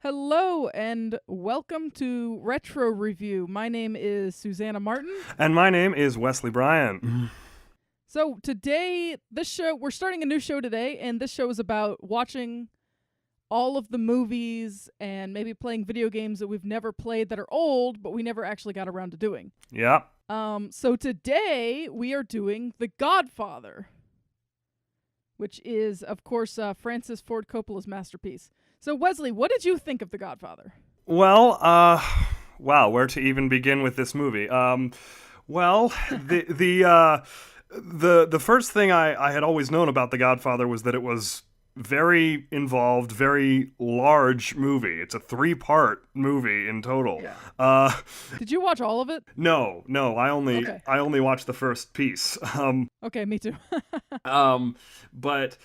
Hello and welcome to Retro Review. My name is Susanna Martin. And my name is Wesley Bryant. So today, we're starting a new show today, and this show is about watching all of the movies and maybe playing video games that we've never played that are old, but we never actually got around to doing. Yeah. So today we are doing The Godfather, which is, of course, Francis Ford Coppola's masterpiece. So, Wesley, what did you think of The Godfather? Well, wow, where to even begin with this movie? Well, the first thing I had always known about The Godfather was that it was very involved, very large movie. It's a 3-part movie in total. Yeah. Did you watch all of it? No, I only watched the first piece. Okay, me too. But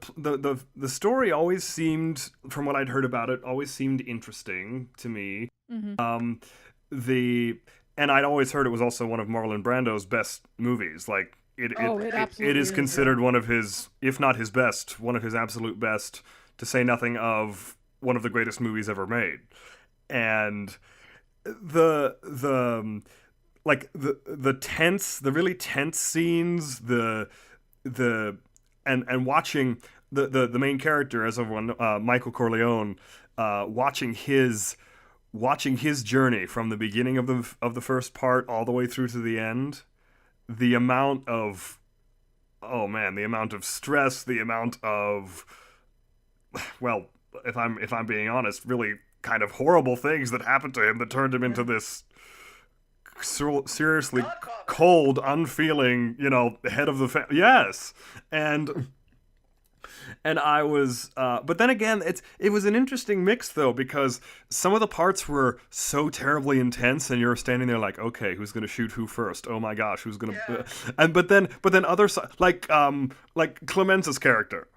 the story always seemed, from what I'd heard about it, always seemed interesting to me. Mm-hmm. And I'd always heard it was also one of Marlon Brando's best movies. Like it is considered one of his, if not his best, one of his absolute best. To say nothing of one of the greatest movies ever made. And the really tense scenes, and watching the main character, as everyone, Michael Corleone, watching his journey from the beginning of the first part all the way through to the end, the amount of stress, the amount of, well, if I'm being honest, really kind of horrible things that happened to him that turned him into this seriously cold, unfeeling, head of the family. Yes, and I was, but then again, it was an interesting mix though, because some of the parts were so terribly intense, and you're standing there like, okay, who's gonna shoot who first? Oh my gosh, who's gonna? Yeah. But then other like Clemenza's character,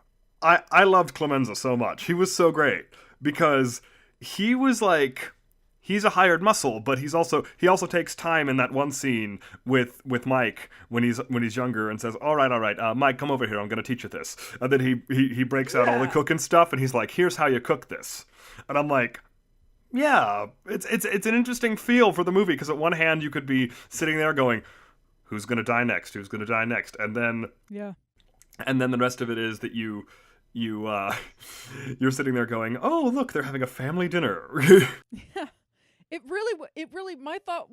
I loved Clemenza so much. He was so great because he was like. He's a hired muscle, but he also takes time in that one scene with Mike when he's younger and says, all right, Mike, come over here, I'm gonna teach you this. And then he breaks out all the cooking stuff, and he's like, here's how you cook this. And I'm like, yeah, it's an interesting feel for the movie, because at one hand you could be sitting there going, who's gonna die next? Who's gonna die next? And then the rest of it is that you're sitting there going, oh look, they're having a family dinner. Yeah. It really, my thought,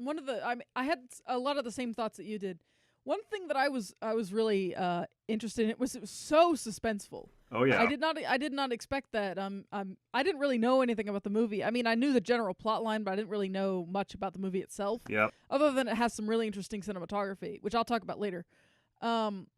I had a lot of the same thoughts that you did. One thing that I was really interested in, it was so suspenseful. Oh yeah. I did not expect that. I didn't really know anything about the movie. I mean, I knew the general plot line, but I didn't really know much about the movie itself. Yeah. Other than it has some really interesting cinematography, which I'll talk about later.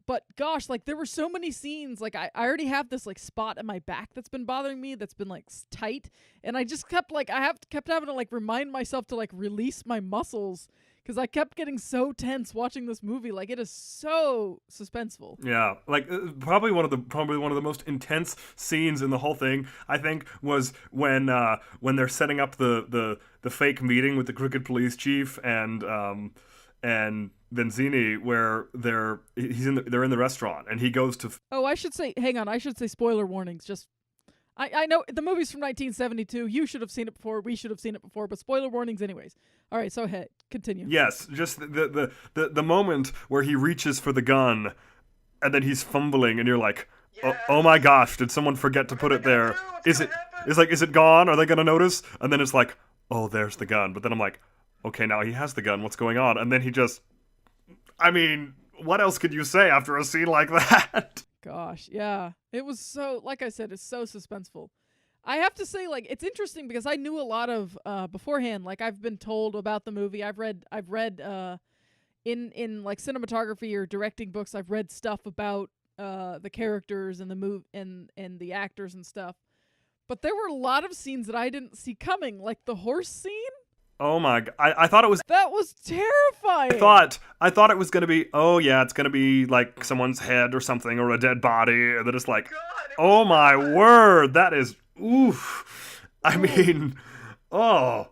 But gosh, like there were so many scenes, like I already have this like spot in my back that's been bothering me, that's been like tight, and I just kept having to like remind myself to like release my muscles, because I kept getting so tense watching this movie. Like it is so suspenseful. Yeah, like probably one of the most intense scenes in the whole thing, I think, was when they're setting up the fake meeting with the crooked police chief and Benzini, where they're in the restaurant, and he goes to. Oh, I should say spoiler warnings. Just, I know the movie's from 1972. You should have seen it before. We should have seen it before. But spoiler warnings, anyways. All right, so ahead, continue. Yes, just the moment where he reaches for the gun, and then he's fumbling, and you're like, oh my gosh, did someone forget to put it there? Is it gone? Are they gonna notice? And then it's like, oh, there's the gun. But then I'm like, okay, now he has the gun. What's going on? And then he just. I mean, what else could you say after a scene like that? Gosh, yeah. It was so, like I said, it's so suspenseful. I have to say, like, it's interesting because I knew a lot of beforehand. Like, I've been told about the movie. I've read in like cinematography or directing books. I've read stuff about the characters and and the actors and stuff. But there were a lot of scenes that I didn't see coming, like the horse scene. Oh my god! I thought it was. That was terrifying. I thought it was gonna be. Oh yeah, it's gonna be like someone's head or something, or a dead body, and then it's like, oh my word, that is oof. I mean, oh,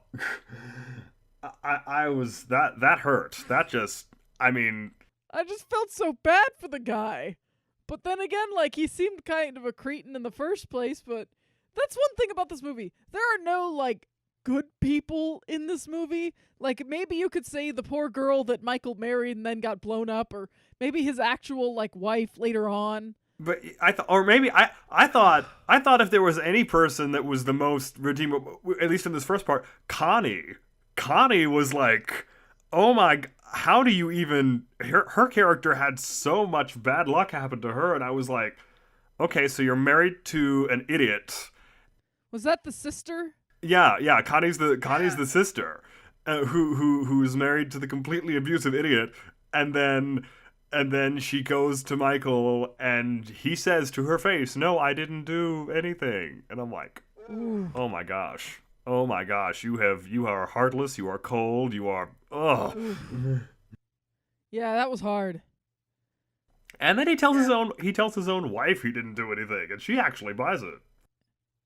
I was that hurt. That just, I mean, I just felt so bad for the guy. But then again, like, he seemed kind of a cretin in the first place, but That's one thing about this movie. There are no, like, good people in this movie. Like, maybe you could say the poor girl that Michael married and then got blown up, or maybe his actual, like, wife later on. But I thought, or maybe I thought if there was any person that was the most redeemable, at least in this first part, Connie. Connie was like, oh my, how do you even? Her character had so much bad luck happen to her, and I was like, okay, so you're married to an idiot. Was that the sister? Yeah. Connie's the sister, who's married to the completely abusive idiot, and then she goes to Michael, and he says to her face, "No, I didn't do anything." And I'm like, "Oh my gosh, you are heartless, you are cold, you are ugh." Yeah, that was hard. And then he tells his own wife he didn't do anything, and she actually buys it.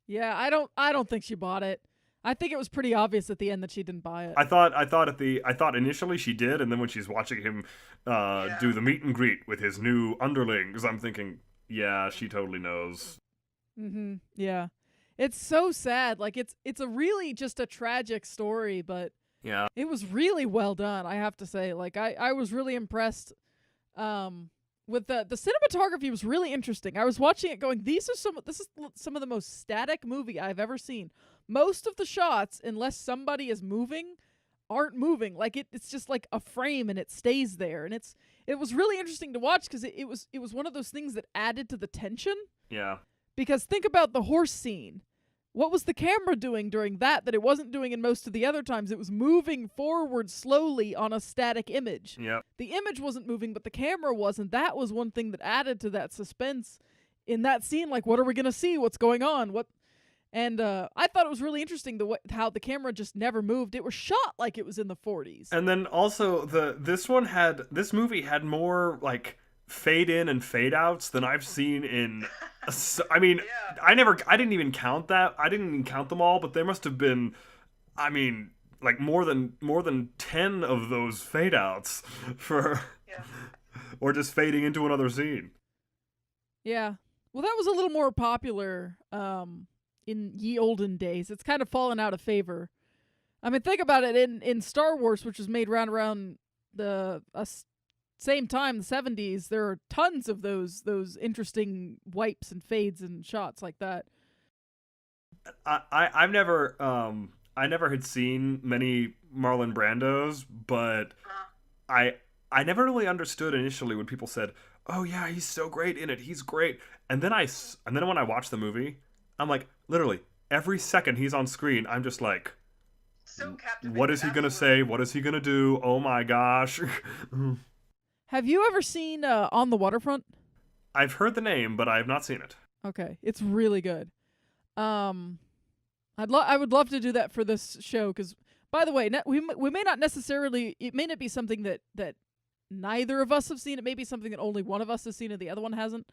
Yeah, I don't think she bought it. I think it was pretty obvious at the end that she didn't buy it. I thought initially she did, and then when she's watching him do the meet and greet with his new underlings, I'm thinking, yeah, she totally knows. Mm-hmm. Yeah. It's so sad. Like, it's a really just a tragic story, but yeah, it was really well done, I have to say. Like, I was really impressed with the cinematography was really interesting. I was watching it going, this is some of the most static movie I've ever seen. Most of the shots, unless somebody is moving, aren't moving. Like, it's just like a frame and it stays there. And it was really interesting to watch because it was one of those things that added to the tension. Yeah. Because think about the horse scene. What was the camera doing during that it wasn't doing in most of the other times? It was moving forward slowly on a static image. Yep. The image wasn't moving, but the camera was, and that was one thing that added to that suspense in that scene. Like, what are we going to see? What's going on? What? And I thought it was really interesting how the camera just never moved. It was shot like it was in the 40s. And then also this movie had more like fade in and fade outs than I've seen in. I mean, yeah. I didn't even count that. I didn't even count them all, but there must have been, I mean, like more than 10 of those fade outs for, or just fading into another scene. Yeah. Well, that was a little more popular in ye olden days. It's kind of fallen out of favor. I mean, think about it. In Star Wars, which was made around the same time, the 70s, there are tons of those interesting wipes and fades and shots like that. I never had seen many Marlon Brandos, but I never really understood initially when people said, "Oh yeah, he's so great in it. He's great." And then when I watched the movie, I'm like, literally every second he's on screen, I'm just like, so captivated. What is he gonna say? What is he gonna do? Oh my gosh. Have you ever seen On the Waterfront? I've heard the name, but I have not seen it. Okay, it's really good. I would love to do that for this show because, by the way, we may not necessarily. It may not be something that neither of us have seen. It may be something that only one of us has seen and the other one hasn't.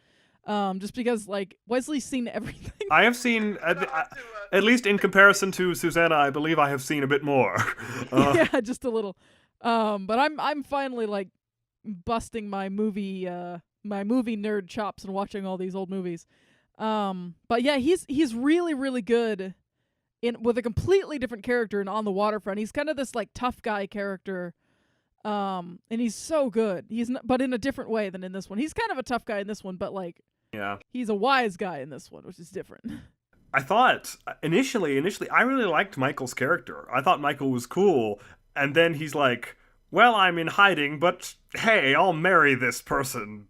Just because, like, Wesley's seen everything. I have seen, at least in comparison to Susanna, I believe I have seen a bit more. Yeah, just a little. But I'm finally like busting my movie nerd chops and watching all these old movies. But yeah, he's really, really good with a completely different character in On the Waterfront. He's kind of this like tough guy character. And he's so good. He's not, but in a different way than in this one. He's kind of a tough guy in this one, but like, yeah, he's a wise guy in this one, which is different. I thought initially, I really liked Michael's character. I thought Michael was cool, and then he's like, "Well, I'm in hiding, but hey, I'll marry this person."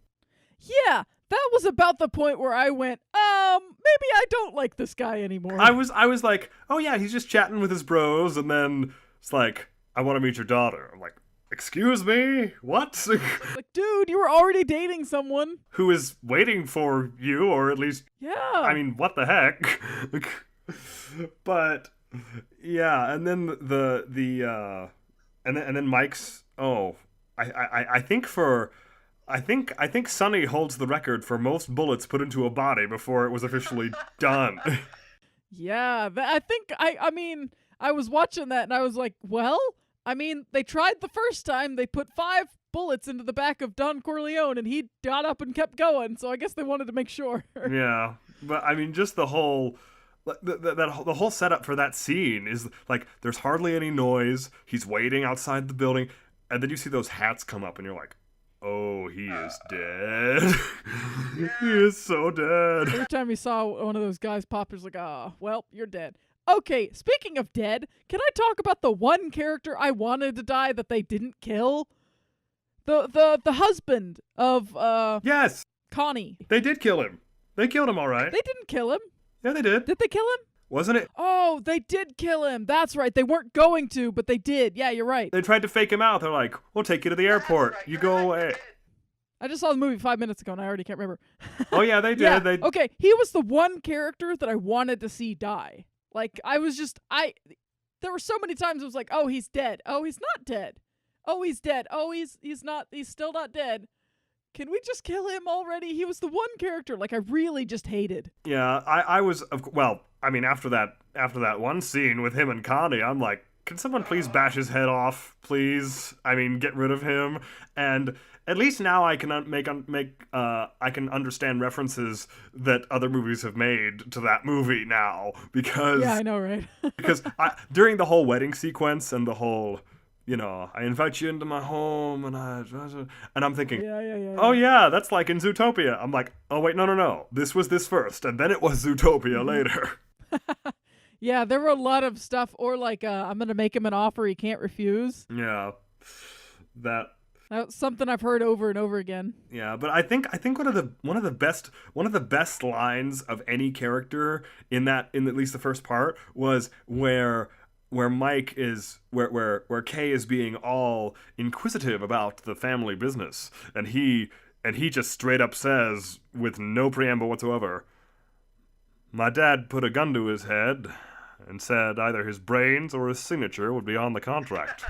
Yeah, that was about the point where I went, maybe I don't like this guy anymore. I was like, "Oh yeah, he's just chatting with his bros," and then it's like, "I want to meet your daughter." I'm like, "Excuse me? What?" Like, dude, you were already dating someone who is waiting for you, or at least, yeah. I mean, what the heck? But yeah, and then and then Mike's. Oh, I think Sonny holds the record for most bullets put into a body before it was officially done. Yeah, I mean, I was watching that and I was like, well. I mean, they tried the first time. They put 5 bullets into the back of Don Corleone, and he got up and kept going. So I guess they wanted to make sure. Yeah, but I mean, just the whole the whole setup for that scene is like there's hardly any noise. He's waiting outside the building, and then you see those hats come up, and you're like, oh, he is dead. He is so dead. Every time he saw one of those guys pop, he was like, oh, well, you're dead. Okay, speaking of dead, can I talk about the one character I wanted to die that they didn't kill? The husband of Yes, Connie. they did kill him. They killed him, all right. They didn't kill him. Yeah, they did. Did they kill him? Wasn't it? Oh, they did kill him. That's right. They weren't going to, but they did. Yeah, you're right. They tried to fake him out. They're like, we'll take you to the airport. Right, You you're go right, away. they did. I just saw the movie 5 minutes ago, and I already can't remember. Oh, yeah, they did. Yeah. They Okay, he was the one character that I wanted to see die. Like, there were so many times I was like, oh, he's dead. Oh, he's not dead. Oh, he's dead. Oh, he's still not dead. Can we just kill him already? He was the one character, like, I really just hated. Yeah, I was, well, I mean, after that one scene with him and Connie, I'm like, can someone please bash his head off, please? I mean, get rid of him. And at least now I can I can understand references that other movies have made to that movie now, because Yeah, I know, right? because during the whole wedding sequence and the whole, I invite you into my home, and I'm thinking, Yeah. oh yeah, that's like in Zootopia. I'm like, oh wait, no. This was this first, and then it was Zootopia later. Yeah, there were a lot of stuff, or like, I'm gonna make him an offer he can't refuse. Yeah, that. That's something I've heard over and over again. Yeah, but I think one of the best lines of any character in at least the first part was where Mike is where Kay is being all inquisitive about the family business, and he just straight up says, with no preamble whatsoever, my dad put a gun to his head and said either his brains or his signature would be on the contract.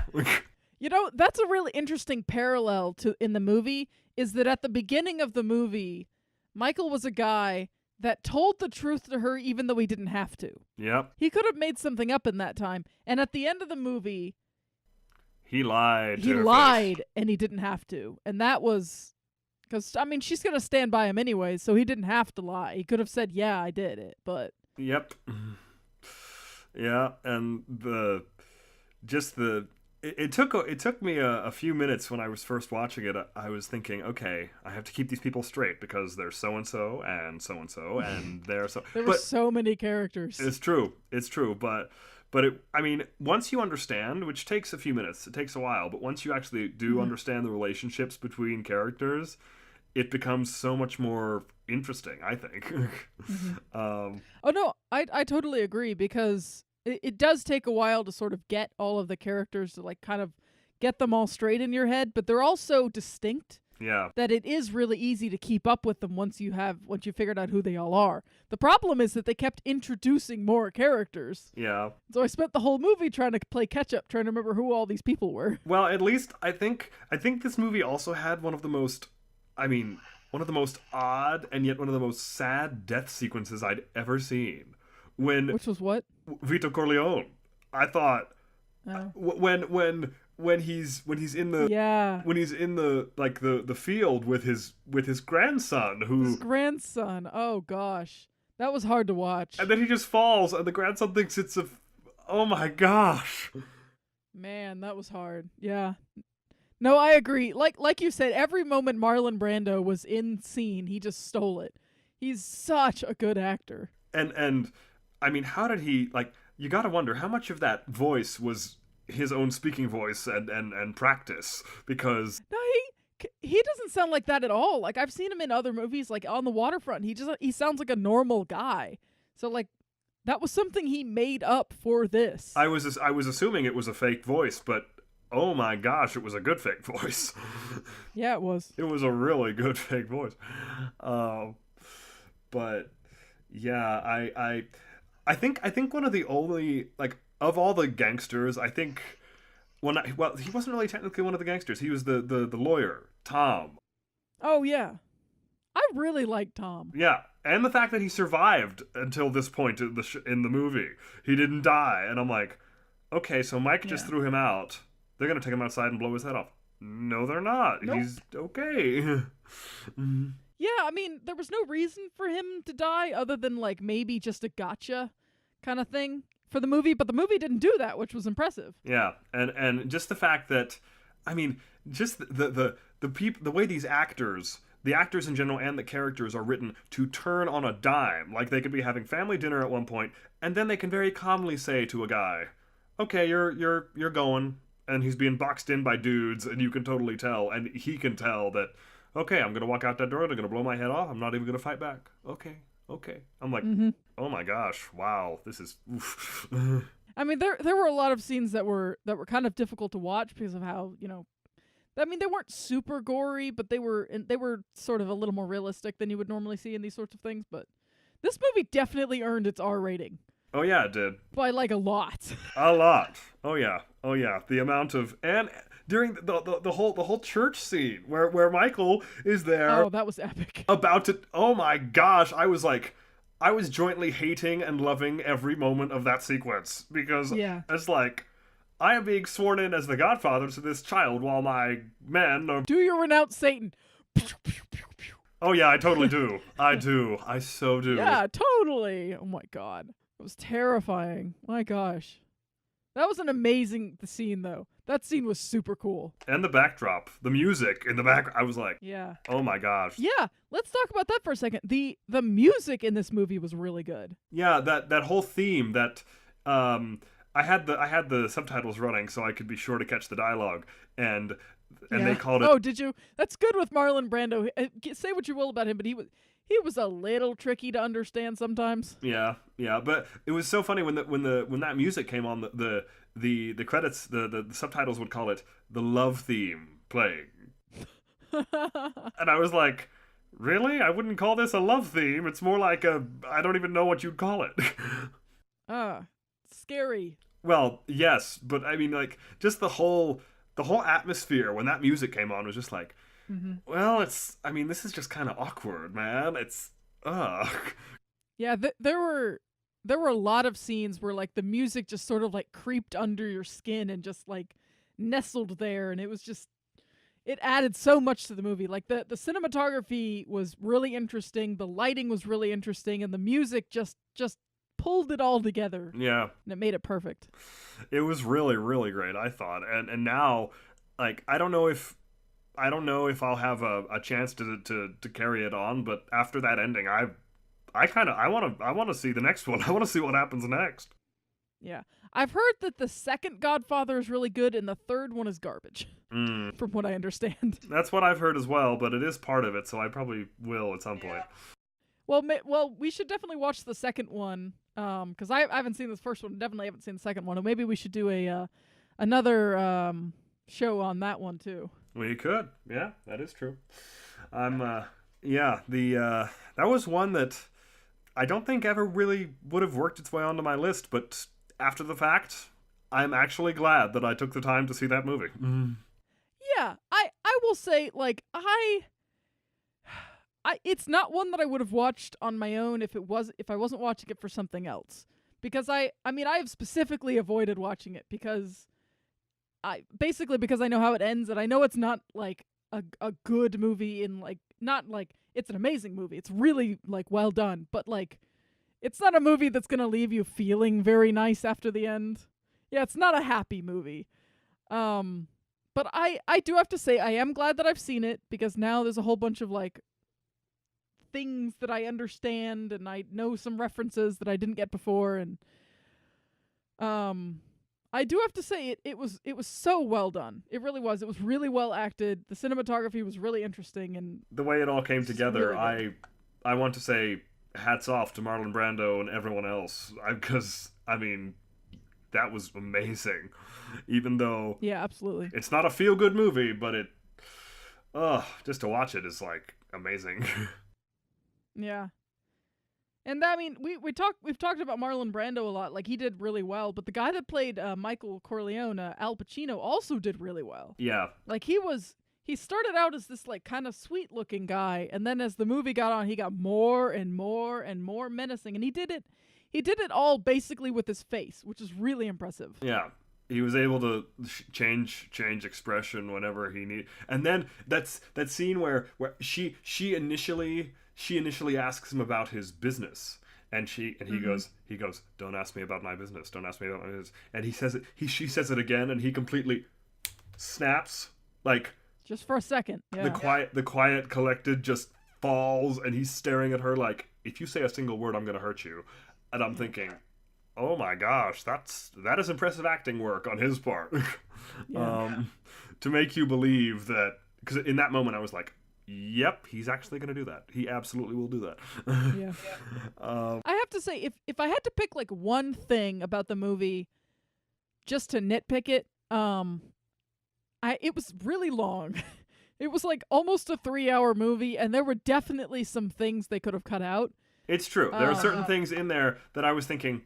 That's a really interesting parallel in the movie, is that at the beginning of the movie, Michael was a guy that told the truth to her even though he didn't have to. Yep. He could have made something up in that time. And at the end of the movie, he lied. He lied and he didn't have to. And that was because, I mean, she's going to stand by him anyway, so he didn't have to lie. He could have said, yeah, I did it, but. Yep. Yeah, and it took me a few minutes when I was first watching it. I was thinking, okay, I have to keep these people straight because there's so and so and so and so, and they're so. There were so many characters. It's true, but I mean, once you understand, which takes a few minutes, it takes a while, but once you actually do understand the relationships between characters, it becomes so much more interesting, I think. Oh no, I totally agree, because it does take a while to sort of get all of the characters to like kind of get them all straight in your head, but they're all so distinct. Yeah. That it is really easy to keep up with them once you figured out who they all are. The problem is that they kept introducing more characters. Yeah. So I spent the whole movie trying to play catch up, trying to remember who all these people were. Well, at least I think this movie also had one of the most odd and yet one of the most sad death sequences I'd ever seen. Which was what? Vito Corleone. I thought when he's in the field with his grandson his grandson. Oh gosh, that was hard to watch. And then he just falls, and the grandson thinks it's oh my gosh. Man, that was hard. Yeah. No, I agree. Like you said, every moment Marlon Brando was in scene, he just stole it. He's such a good actor. And I mean, how did he, you gotta wonder how much of that voice was his own speaking voice and practice, because... No, he doesn't sound like that at all. Like, I've seen him in other movies, like On the Waterfront. He sounds like a normal guy. So, like, that was something he made up for this. I was assuming it was a fake voice, but oh my gosh, it was a good fake voice. Yeah, it was. It was a really good fake voice. But yeah, I think one of the only, of all the gangsters, I think he wasn't really technically one of the gangsters. He was the lawyer, Tom. Oh yeah, I really like Tom. Yeah, and the fact that he survived until this point in the movie, he didn't die, and I'm like, okay, so Mike just threw him out. They're gonna take him outside and blow his head off. No, they're not. Nope. He's okay. Yeah, I mean, there was no reason for him to die other than, maybe just a gotcha. kind of thing for the movie, but the movie didn't do that, which was impressive. Yeah, and just the fact that, I mean, just the way these actors, the actors in general and the characters are written to turn on a dime. Like they could be having family dinner at one point, and then they can very calmly say to a guy, "Okay, you're going," and he's being boxed in by dudes, and you can totally tell, and he can tell that, okay, I'm gonna walk out that door, they're gonna blow my head off, I'm not even gonna fight back. Okay. I'm like, oh my gosh, wow, this is. Oof. I mean, there were a lot of scenes that were kind of difficult to watch because of how, I mean, they weren't super gory, but they were sort of a little more realistic than you would normally see in these sorts of things. But this movie definitely earned its R rating. Oh yeah, it did. By like a lot. A lot. Oh yeah. The amount of, and during the whole church scene where Michael is there. Oh, that was epic. About to. Oh my gosh, I was jointly hating and loving every moment of that sequence because it's like, I am being sworn in as the Godfather to this child while my men are. Do you renounce Satan? Oh yeah, I totally do. I do. I so do. Yeah, totally. Oh my god. It was terrifying. My gosh. That was an amazing scene, though. That scene was super cool. And the backdrop, the music in the back, I was like, yeah. Oh my gosh. Yeah, let's talk about that for a second. The music in this movie was really good. Yeah, that whole theme that I had the subtitles running so I could be sure to catch the dialogue, and they called it. Oh, did you? That's good with Marlon Brando. Say what you will about him, but he was a little tricky to understand sometimes. Yeah, but it was so funny when that music came on, the credits, the subtitles would call it the love theme playing. And I was like, really? I wouldn't call this a love theme. It's more like I don't even know what you'd call it. Scary. Well, yes, but I mean, like, just the whole atmosphere when that music came on was just like, well, this is just kind of awkward, man. It's, Yeah, there were a lot of scenes where, like, the music just sort of, like, creeped under your skin and just, like, nestled there, and it was just, it added so much to the movie. Like, the cinematography was really interesting, the lighting was really interesting, and the music just pulled it all together. Yeah. And it made it perfect. It was really, really great, I thought. And now, like, I don't know if I'll have a chance to carry it on, but after that ending, I want to see the next one. I want to see what happens next. Yeah. I've heard that the second Godfather is really good and the third one is garbage. From what I understand. That's what I've heard as well, but it is part of it, so I probably will at some point. Well, we should definitely watch the second one, because I haven't seen this first one, definitely haven't seen the second one, and maybe we should do another show on that one too. We could, yeah, that is true. That was one that I don't think ever really would have worked its way onto my list, but after the fact, I'm actually glad that I took the time to see that movie. Yeah, I will say, like, it's not one that I would have watched on my own if I wasn't watching it for something else. Because I have specifically avoided watching it because I know how it ends, and I know it's not like a good movie in, like, not like it's an amazing movie. It's really, like, well done, but, like, it's not a movie that's gonna leave you feeling very nice after the end. Yeah, it's not a happy movie. But I do have to say I am glad that I've seen it, because now there's a whole bunch of, like, things that I understand, and I know some references that I didn't get before, and I do have to say it was so well done. It really was. It was really well acted. The cinematography was really interesting, and the way it all came together, really I want to say hats off to Marlon Brando and everyone else, because that was amazing. Even though absolutely, it's not a feel-good movie, but it just to watch it is, like, amazing. Yeah. And we've talked about Marlon Brando a lot. Like, he did really well, but the guy that played Michael Corleone, Al Pacino, also did really well. Yeah. Like, he started out as this, like, kind of sweet looking guy, and then as the movie got on, he got more and more and more menacing, and he did it all basically with his face, which is really impressive. Yeah. He was able to change expression whenever he needed. And then that scene where she initially asks him about his business, And he goes, don't ask me about my business. Don't ask me about my business. And he says it. She says it again, and he completely snaps. Like just for a second. Yeah. The quiet, collected just falls, and he's staring at her like, if you say a single word, I'm gonna hurt you. And I'm thinking, oh my gosh, that is impressive acting work on his part. To make you believe that, because in that moment I was like, yep, he's actually going to do that. He absolutely will do that. Yeah. I have to say, if I had to pick like one thing about the movie, just to nitpick it, it was really long. It was like almost a 3-hour movie, and there were definitely some things they could have cut out. It's true. There are certain things in there that I was thinking,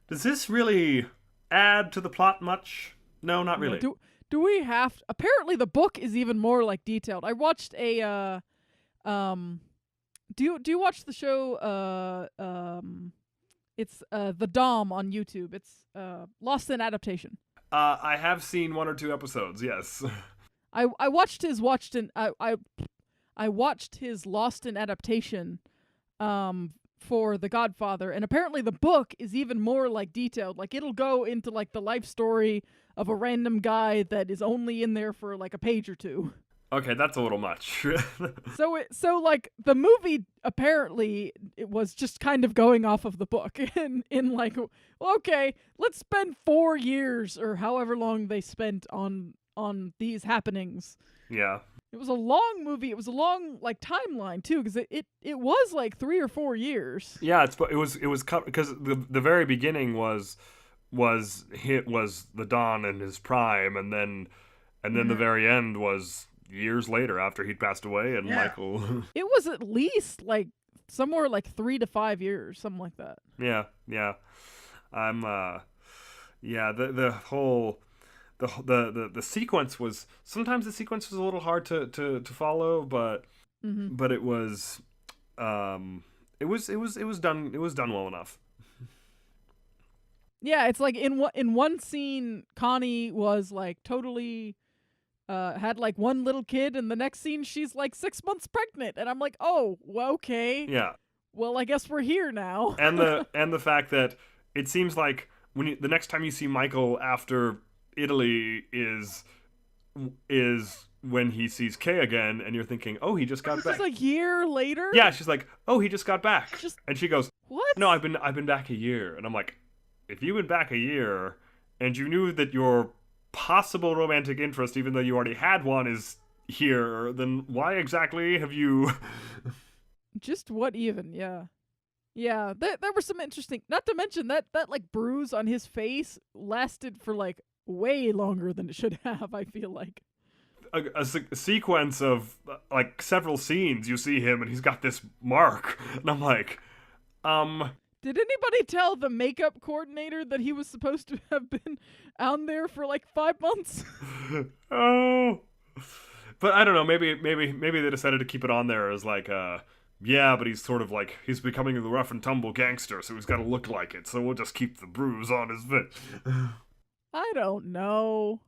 does this really add to the plot much? No, not really. Do we have to? Apparently the book is even more like detailed. I watched a do you watch the show it's The Dom on YouTube. It's Lost in Adaptation. I have seen 1 or 2 episodes, yes. I watched his I watched his Lost in Adaptation for The Godfather, and apparently the book is even more like detailed. Like it'll go into like the life story of a random guy that is only in there for like a page or 2. Okay, that's a little much. So like the movie apparently it was just kind of going off of the book in like, okay, let's spend 4 years or however long they spent on these happenings. Yeah. It was a long movie. It was a long like timeline too, because it was like 3 or 4 years. Yeah, it was because the very beginning was the Don in his prime, and then the very end was years later after he'd passed away, and Michael. It was at least like somewhere like 3 to 5 years, something like that. Yeah. I'm the whole. The sequence was sometimes the sequence was a little hard to follow, but it was done well enough. Yeah, it's like in one scene Connie was like totally had like one little kid, and the next scene she's like 6 months pregnant, and I'm like, oh, well, okay, yeah, well, I guess we're here now. and the fact that it seems like the next time you see Michael after Italy is when he sees Kay again, and you're thinking, oh, he just got back. Just a year later? Yeah, she's like, oh, he just got back. And she goes, what? No, I've been back a year. And I'm like, if you went back a year and you knew that your possible romantic interest, even though you already had one, is here, then why exactly have you? Just what even? Yeah. Yeah, there were some interesting. Not to mention that like bruise on his face lasted for like way longer than it should have, I feel like. A sequence of like several scenes, you see him and he's got this mark, and I'm like, did anybody tell the makeup coordinator that he was supposed to have been out there for like 5 months? Oh, but I don't know. Maybe they decided to keep it on there as like, yeah, but he's sort of like he's becoming the rough and tumble gangster, so he's got to look like it. So we'll just keep the bruise on his face. I don't know.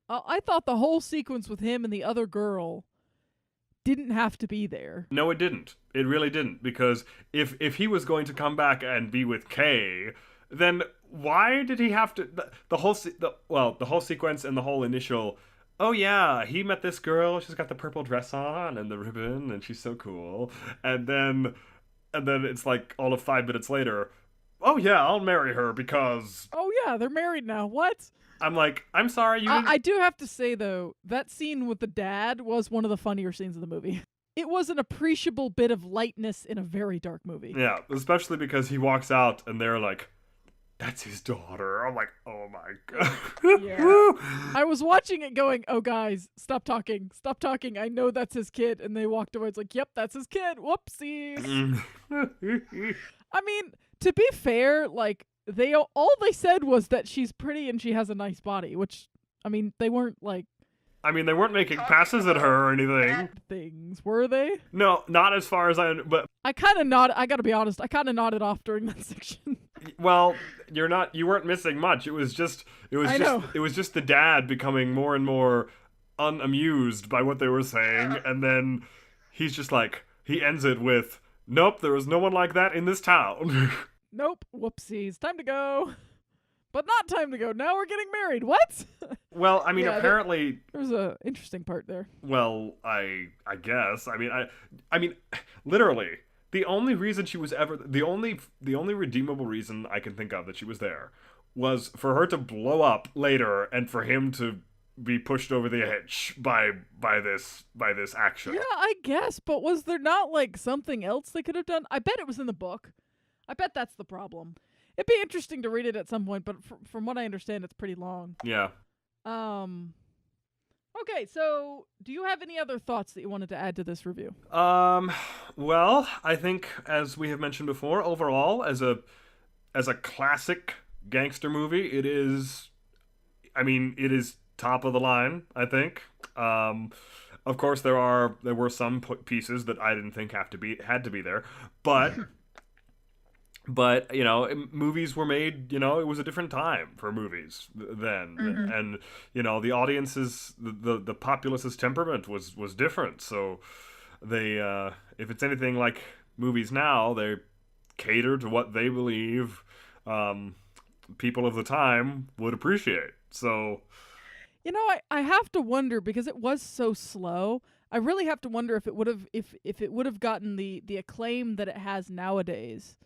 I thought the whole sequence with him and the other girl didn't have to be there. No, it didn't. It really didn't. Because if he was going to come back and be with Kay, then why did he have to... The whole sequence and the whole initial... Oh yeah, he met this girl. She's got the purple dress on and the ribbon, and she's so cool. And then it's like all of 5 minutes later... Oh yeah, I'll marry her because... Oh yeah, they're married now. What? I'm like, I'm sorry, you didn't... I do have to say, though, that scene with the dad was one of the funnier scenes of the movie. It was an appreciable bit of lightness in a very dark movie. Yeah, especially because he walks out and they're like, that's his daughter. I'm like, oh my god. Yeah. I was watching it going, oh guys, stop talking. Stop talking. I know that's his kid. And they walked away. It's like, yep, that's his kid. Whoopsies. I mean... To be fair, like all they said was that she's pretty and she has a nice body, which I mean, they weren't like they weren't making passes at her or anything. Things, were they? No, not as far as but I kind of nodded. I got to be honest, I kind of nodded off during that section. Well, you weren't missing much. It was just the dad becoming more and more unamused by what they were saying, and then he's just like he ends it with Nope, there is no one like that in this town. Nope. Whoopsies. Time to go. But not time to go. Now we're getting married. What? Well, I mean, Yeah, apparently, There's a interesting part there. well, I guess. I mean, literally, the only reason she was ever the only redeemable reason I can think of that she was there was for her to blow up later and for him to be pushed over the edge by this action. Yeah, I guess. But was there not like something else they could have done? I bet it was in the book. I bet that's the problem. It'd be interesting to read it at some point, but from what I understand, it's pretty long. Yeah. Okay, so do you have any other thoughts that you wanted to add to this review? Well, I think as we have mentioned before, overall as a classic gangster movie, it is it is top of the line, I think. Of course there were some pieces that I didn't think had to be there, but you know, movies were made, you know, it was a different time for movies then. And you know, the audience's the populace's temperament was different, so they if it's anything like movies now, they cater to what they believe people of the time would appreciate. So You know, I have to wonder, because it was so slow. I really have to wonder if it would have if it would have gotten the acclaim that it has nowadays,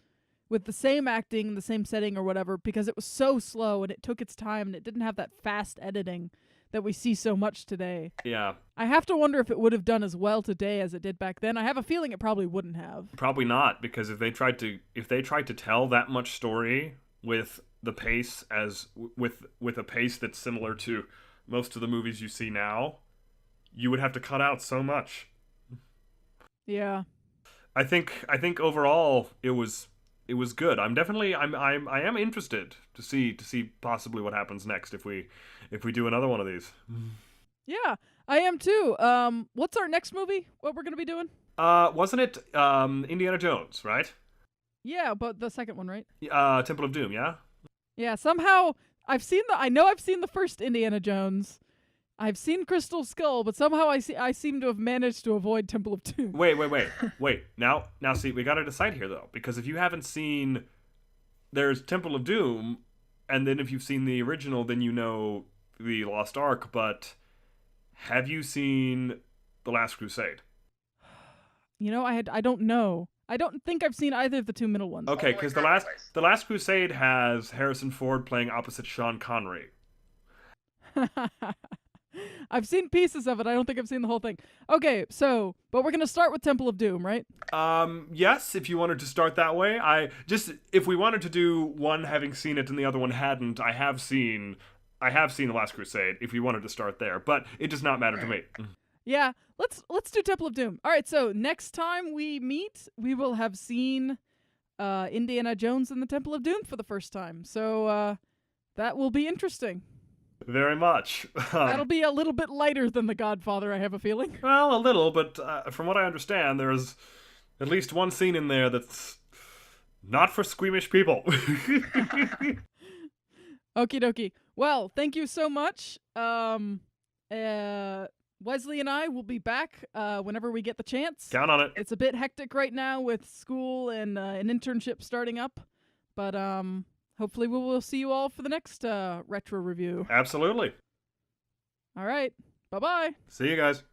with the same acting, the same setting or whatever, because it was so slow and it took its time and it didn't have that fast editing that we see so much today. yeah, I have to wonder if it would have done as well today as it did back then. I have a feeling it probably wouldn't have. probably not, because if they tried to tell that much story with the pace with a pace that's similar to most of the movies you see now, you would have to cut out so much. Yeah. I think overall it was good. I am interested to see possibly what happens next if we do another one of these. Yeah, I am too. What's our next movie? What we're going to be doing? Wasn't it Indiana Jones, right? Yeah, but the second one, right? Temple of Doom, yeah? Yeah, somehow I know I've seen the first Indiana Jones. I've seen Crystal Skull, but somehow I seem to have managed to avoid Temple of Doom. Wait. Now see, we got to decide here though, because if you haven't seen, there's Temple of Doom, and then if you've seen the original, then you know the Lost Ark, but have you seen The Last Crusade? You know, I don't know. I don't think I've seen either of the two middle ones. Okay, because the Last Crusade has Harrison Ford playing opposite Sean Connery. I've seen pieces of it. I don't think I've seen the whole thing. Okay, so, but we're going to start with Temple of Doom, right? Yes, if you wanted to start that way. If we wanted to do one having seen it and the other one hadn't, I have seen The Last Crusade, if we wanted to start there, but it does not matter to me. Yeah, let's do Temple of Doom. All right, so next time we meet, we will have seen Indiana Jones and the Temple of Doom for the first time. So that will be interesting. Very much. That'll be a little bit lighter than The Godfather, I have a feeling. Well, a little, but from what I understand, there's at least one scene in there that's not for squeamish people. Okie dokie. Well, thank you so much. Wesley and I will be back whenever we get the chance. Count on it. It's a bit hectic right now with school and an internship starting up, but hopefully we will see you all for the next retro review. Absolutely. All right. Bye-bye. See you guys.